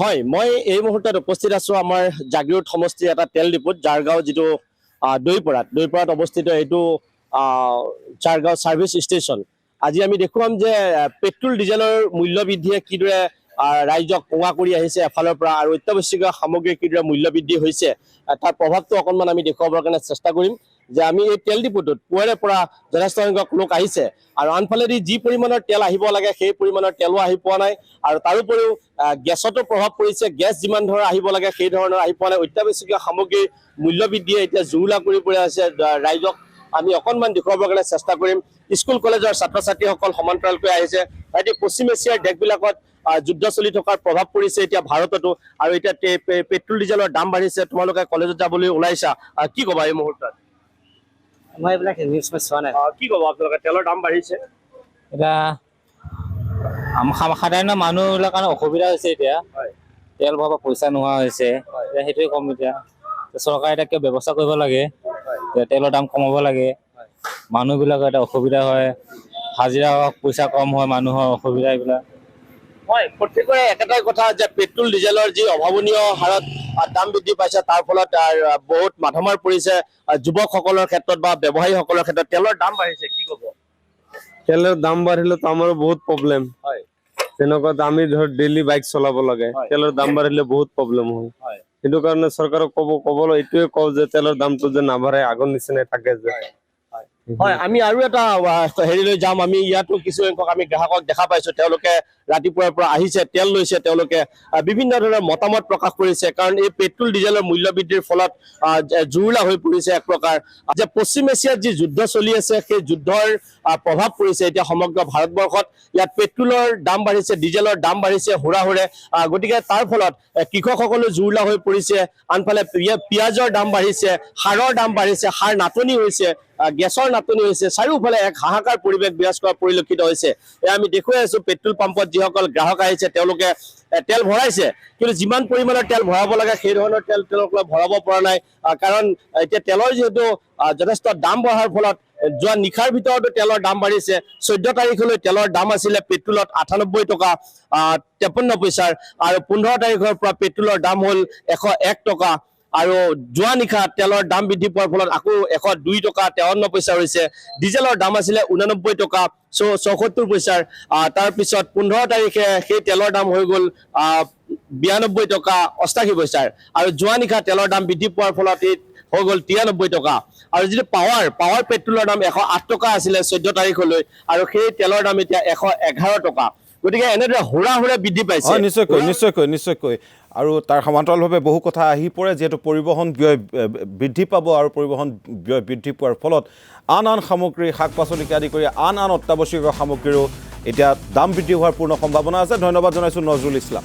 হয়, মই এই মুহূৰ্তত উপস্থিত আছো আমাৰ জাগিৰোড সমষ্টিৰ এটা তেল ডিপুত জাৰগাঁও যিটো দৈপৰাত অৱস্থিত এইটো জাৰগাঁও ছাৰ্ভিচ ষ্টেচন। আজি আমি দেখুৱাম যে পেট্ৰল ডিজেলৰ মূল্য বৃদ্ধিয়ে কিদৰে ৰাইজক কোঙা কৰি আহিছে এফালৰ পৰা আৰু অত্যাৱশ্যকীয় সামগ্ৰীৰ কিদৰে মূল্য বৃদ্ধি হৈছে তাৰ প্ৰভাৱটো অকণমান আমি দেখুৱাবৰ কাৰণে চেষ্টা কৰিম যে আমি এই তেল ডিপুটোত পুৱাৰে পৰা যথেষ্ট সংখ্যক লোক আহিছে আৰু আনফালেদি যি পৰিমাণৰ তেল আহিব লাগে সেই পৰিমাণৰ তেলো আহি পোৱা নাই আৰু তাৰোপৰিও গেছতো প্ৰভাৱ পৰিছে। গেছ যিমান ধৰণৰ আহিব লাগে সেই ধৰণৰ আহি পোৱা নাই। অত্যাৱশ্যকীয় সামগ্ৰীৰ মূল্য বৃদ্ধিয়ে এতিয়া জুৰুলা কৰি পৰি আছে ৰাইজক। আমি অকণমান দেখুৱাবৰ কাৰণে চেষ্টা কৰিম। স্কুল কলেজৰ ছাত্ৰ ছাত্ৰীসকল সমান্তৰালকৈ আহিছে। এতিয়া পশ্চিম এছিয়াৰ দেশবিলাকত যুদ্ধ চলি থকাৰ প্ৰভাৱ পৰিছে এতিয়া ভাৰততো আৰু এতিয়া পেট্ৰল ডিজেলৰ দাম বাঢ়িছে। তোমালোকে কলেজত যাবলৈ ওলাইছা, কি ক'বা এই মুহূৰ্তত? মই এইবিলাক নিউজ চোৱা নাই। কি ক'ব আপোনালোকে? তেলৰ দাম বাঢ়িছে, এতিয়া সাধাৰণ মানুহবিলাকৰ কাৰণে অসুবিধা হৈছে। এতিয়া তেল ভৰাব পইচা নোহোৱা হৈছে, সেইটোৱে কম। এতিয়া চৰকাৰে এতিয়া কিয় ব্যৱস্থা কৰিব লাগে, তেলৰ দাম কমাব লাগে। মানুহবিলাকৰ এটা অসুবিধা হয়, হাজিৰা পইচা কম হয়, মানুহৰ অসুবিধা এইবিলাক হয়। প্ৰত্যেকৰে একেটাই কথা যে পেট্ৰল ডিজেলৰ যি অভাৱনীয় হাৰত দাম বৃদ্ধি পাইছে তাৰ ফলত বহুত মাধমাৰ পৰিছে যুৱকসকলৰ ক্ষেত্ৰত বা ব্যৱসায়ীসকলৰ ক্ষেত্ৰত। তেলৰ দাম বাঢ়িছে, কি ক'ব? তেলেৰ দাম বাড়লে তো আমাৰও বহুত প্ৰবলেম হয়। তেনেকুৱা আমি ধৰ ডেইলি বাইক চলাব লাগে, তেলেৰ দাম বাড়লে বহুত প্ৰবলেম হয়। সেইটো কাৰণে চৰকাৰক ক'বলৈ এইটোৱে কওঁ যে তেলৰ দামটো যে নাবাঢ়ে, আগৰ নিচিনাই থাকে যে। হয়, আমি আৰু এটা হেৰিলৈ যাম। আমি ইয়াতো কিছু সংখ্যক আমি গ্ৰাহকক দেখা পাইছো, তেওঁলোকে ৰাতিপুৱাৰ পৰা আহিছে, তেল লৈছে, তেওঁলোকে বিভিন্ন ধৰণৰ মতামত প্ৰকাশ কৰিছে। কাৰণ এই পেট্ৰল ডিজেলৰ মূল্য বৃদ্ধিৰ ফলত জুৰুলা হৈ পৰিছে এক প্ৰকাৰ যে পশ্চিম এছিয়াত যি যুদ্ধ চলি আছে সেই যুদ্ধৰ প্ৰভাৱ পৰিছে এতিয়া সমগ্ৰ ভাৰতবৰ্ষত। ইয়াত পেট্ৰলৰ দাম বাঢ়িছে, ডিজেলৰ দাম বাঢ়িছে হুৰাহুৰে। গতিকে তাৰ ফলত কৃষকসকলো জুৰুলা হৈ পৰিছে। আনফালে পিঁয়াজৰ দাম বাঢ়িছে, সাৰৰ দাম বাঢ়িছে, সাৰ নাটনি হৈছে, গেছৰ নাটনি হৈছে। চাৰিওফালে এক হাহাকাৰ পৰিৱেশ বিৰাজ কৰা পৰিলক্ষিত হৈছে। এয়া আমি দেখুৱাই আছো পেট্ৰল পাম্পত যিসকল গ্ৰাহক আহিছে তেওঁলোকে তেল ভৰাইছে, কিন্তু যিমান পৰিমাণৰ তেল ভৰাব লাগে সেই ধৰণৰ তেল তেওঁলোকে ভৰাব পৰা নাই। কাৰণ এতিয়া তেলৰ যিহেতু যথেষ্ট দাম বঢ়াৰ ফলত যোৱা নিশাৰ ভিতৰতো তেলৰ দাম বাঢ়িছে। 14 তাৰিখলৈ তেলৰ দাম আছিলে পেট্ৰলত 98 টকা 53 পইচাৰ আৰু 15 তাৰিখৰ পৰা পেট্ৰলৰ দাম হ'ল 101 টকা আৰু যোৱা নিশা তেলৰ দাম বৃদ্ধি পোৱাৰ ফলত আকৌ 102 টকা 53 পইচা হৈছে। ডিজেলৰ দাম আছিলে 89 টকা 74 পইচাৰ। তাৰপিছত 15 তাৰিখে সেই তেলৰ দাম হৈ গ'ল 92 টকা 88 পইচাৰ আৰু যোৱা নিশা তেলৰ দাম বৃদ্ধি পোৱাৰ ফলত হৈ গ'ল 93 টকা। আৰু যিটো পাৱাৰ পেট্ৰলৰ দাম 108 টকা আছিলে 14 তাৰিখলৈ আৰু সেই তেলৰ দাম এতিয়া 111 টকা। গতিকে এনেদৰে হুৰাহুৰে বৃদ্ধি পাইছে। নিশ্চয়কৈ আৰু তাৰ সমান্তৰালভাৱে বহু কথা আহি পৰে, যিহেতু পৰিবহণ ব্যয় বৃদ্ধি পাব আৰু পৰিবহণ ব্যয় বৃদ্ধি পোৱাৰ ফলত আন সামগ্ৰী, শাক পাচলিকে আদি কৰি আন অত্যাৱশ্যকীয় সামগ্ৰীৰো এতিয়া দাম বৃদ্ধি হোৱাৰ পূৰ্ণ সম্ভাৱনা আছে। ধন্যবাদ জনাইছোঁ নজৰুল ইছলাম।